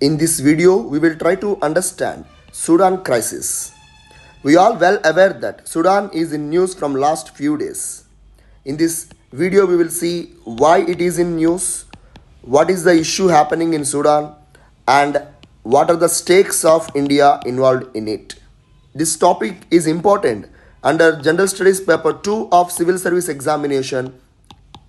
In this video, we will try to understand Sudan Crisis. We are well aware that Sudan is in news from last few days. In this video, we will see why it is in news, what is the issue happening in Sudan, and what are the stakes of India involved in it. This topic is important under General Studies Paper 2 of Civil Service Examination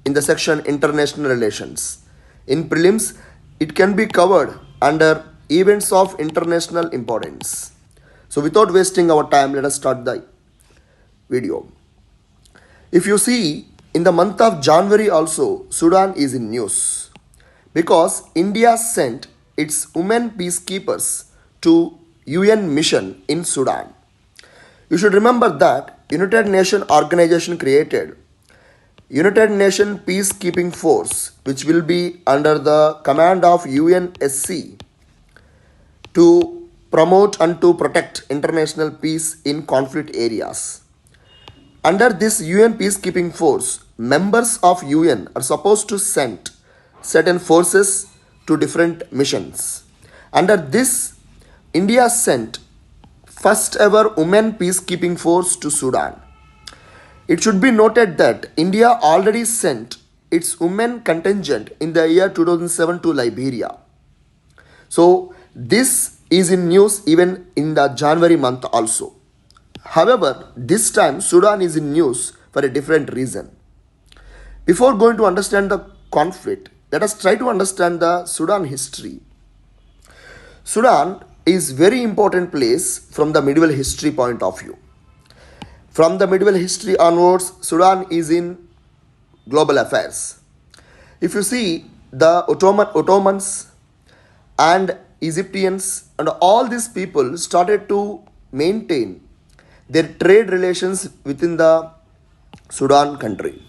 in the section International Relations. In prelims, it can be covered under events of international importance. So without wasting our time, let us start the video. If you see, in the month of January also, Sudan is in news because India sent its women peacekeepers to UN mission in Sudan. You should remember that United Nations organization created United Nations Peacekeeping Force, which will be under the command of UNSC to promote and to protect international peace in conflict areas. Under this UN Peacekeeping Force, members of UN are supposed to send certain forces to different missions. Under this, India sent first ever women peacekeeping force to Sudan. It should be noted that India already sent its women contingent in the year 2007 to Liberia. So this is in news even in the January month also. However, this time Sudan is in news for a different reason. Before going to understand the conflict, let us try to understand the Sudan history. Sudan is very important place from the medieval history point of view. From the medieval history onwards, Sudan is in global affairs. If you see, the Ottomans and Egyptians and all these people started to maintain their trade relations within the Sudan country.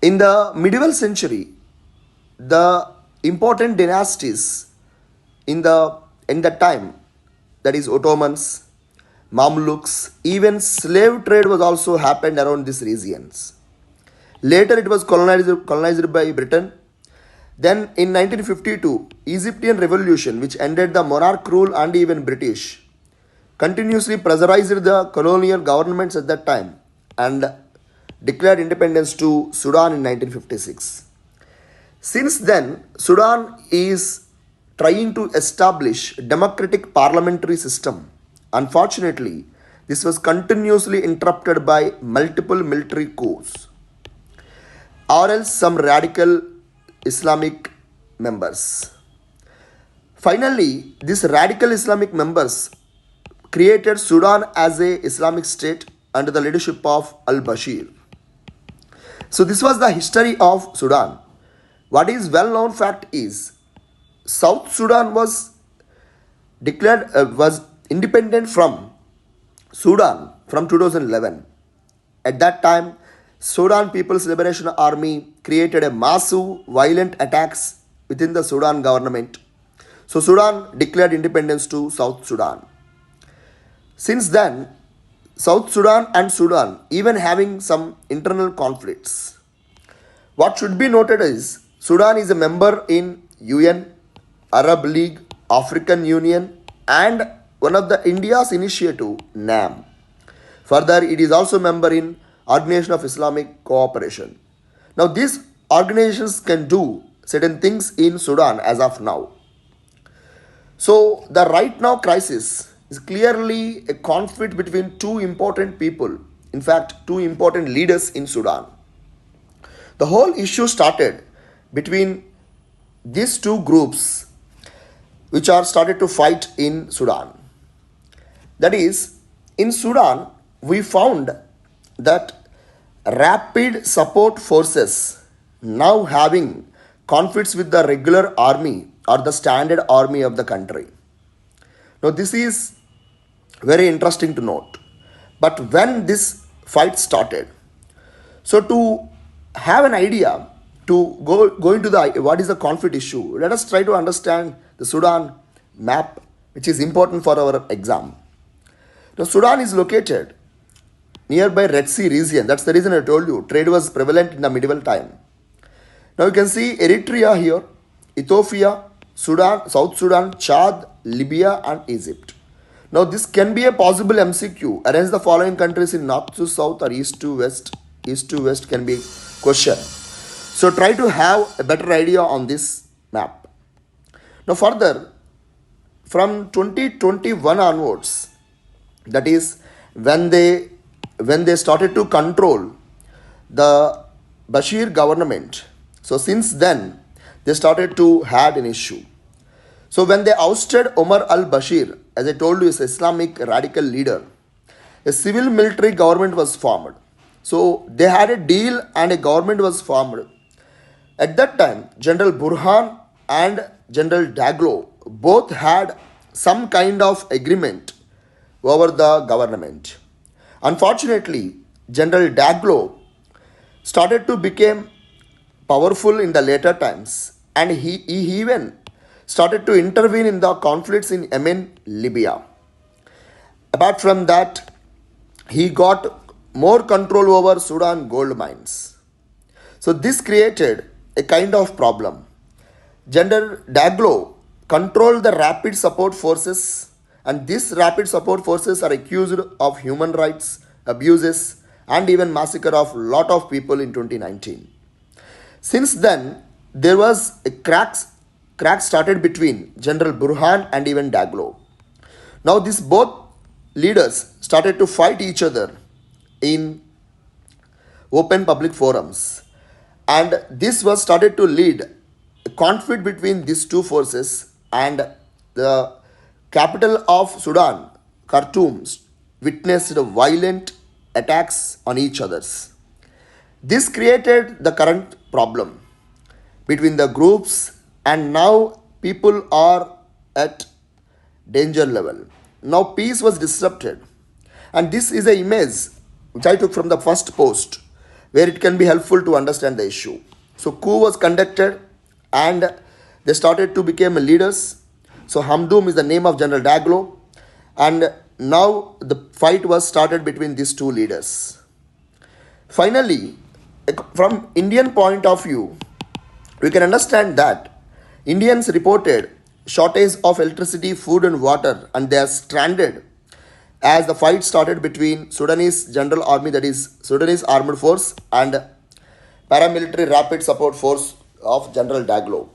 In the medieval century, the important dynasties in the time, that is Ottomans, Mamluks, even slave trade was also happened around these regions. Later it was colonized by Britain. Then in 1952, Egyptian revolution, which ended the monarch rule and even British, continuously pressurized the colonial governments at that time and declared independence to Sudan in 1956. Since then, Sudan is trying to establish a democratic parliamentary system. Unfortunately, this was continuously interrupted by multiple military coups or else some radical Islamic members. Finally, these radical Islamic members created Sudan as a Islamic state under the leadership of al-Bashir. So this was the history of Sudan. What is well-known fact is South Sudan was independent from Sudan from 2011. At that time, Sudan People's Liberation Army created a massive violent attacks within the Sudan government. So Sudan declared independence to South Sudan. Since then, South Sudan and Sudan even having some internal conflicts. What should be noted is Sudan is a member in UN, Arab League, African Union, and one of the India's initiative, NAM. Further, it is also member in Organization of Islamic Cooperation. Now, these organizations can do certain things in Sudan as of now. So, the right now crisis is clearly a conflict between two important people, in fact, two important leaders in Sudan. The whole issue started between these two groups which are started to fight in Sudan. That is, in Sudan, we found that rapid support forces now having conflicts with the regular army or the standard army of the country. Now, this is very interesting to note. But when this fight started, so to have an idea to go into the what is the conflict issue, let us try to understand the Sudan map, which is important for our exam. Now, Sudan is located nearby Red Sea region. That's the reason I told you trade was prevalent in the medieval time. Now you can see Eritrea here, Ethiopia, Sudan, South Sudan, Chad, Libya, and Egypt. Now, this can be a possible MCQ. Arrange the following countries in north to south or east to west. East to west can be question. So, try to have a better idea on this map. Now, further, from 2021 onwards, that is when they started to control the Bashir government. So since then, they started to had an issue. So when they ousted Omar al-Bashir, as I told you, is Islamic radical leader, a civil military government was formed. So they had a deal and a government was formed. At that time, General Burhan and General Daglo both had some kind of agreement over the government. Unfortunately, General Daglo started to become powerful in the later times, and he even started to intervene in the conflicts in Yemen, Libya. Apart from that, he got more control over Sudan gold mines. So this created a kind of problem. General Daglo controlled the rapid support forces, and these rapid support forces are accused of human rights abuses and even massacre of lot of people in 2019. Since then, there was a crack started between General Burhan and even Daglo. Now these both leaders started to fight each other in open public forums, and this was started to lead a conflict between these two forces, and the capital of Sudan, Khartoum, witnessed violent attacks on each others. This created the current problem between the groups, and now people are at danger level. Now peace was disrupted, and this is an image which I took from the first post where it can be helpful to understand the issue. So coup was conducted and they started to become leaders. So Hamdoum is the name of General Daglo, and now the fight was started between these two leaders. Finally, from Indian point of view, we can understand that Indians reported shortage of electricity, food and water, and they are stranded as the fight started between Sudanese General Army, that is Sudanese Armed Force, and paramilitary rapid support force of General Daglo.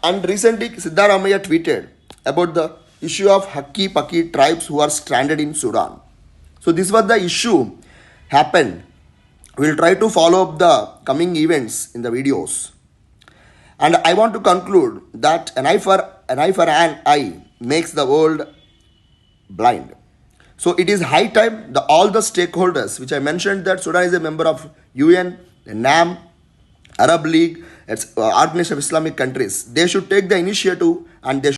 And recently Siddaramaiah tweeted about the issue of Hakki Pakki tribes who are stranded in Sudan. So this was the issue happened. We will try to follow up the coming events in the videos. And I want to conclude that an eye for an eye makes the world blind. So it is high time all the stakeholders, which I mentioned that Sudan is a member of UN, NAM, Arab League, Organization of Islamic Countries, they should take the initiative and they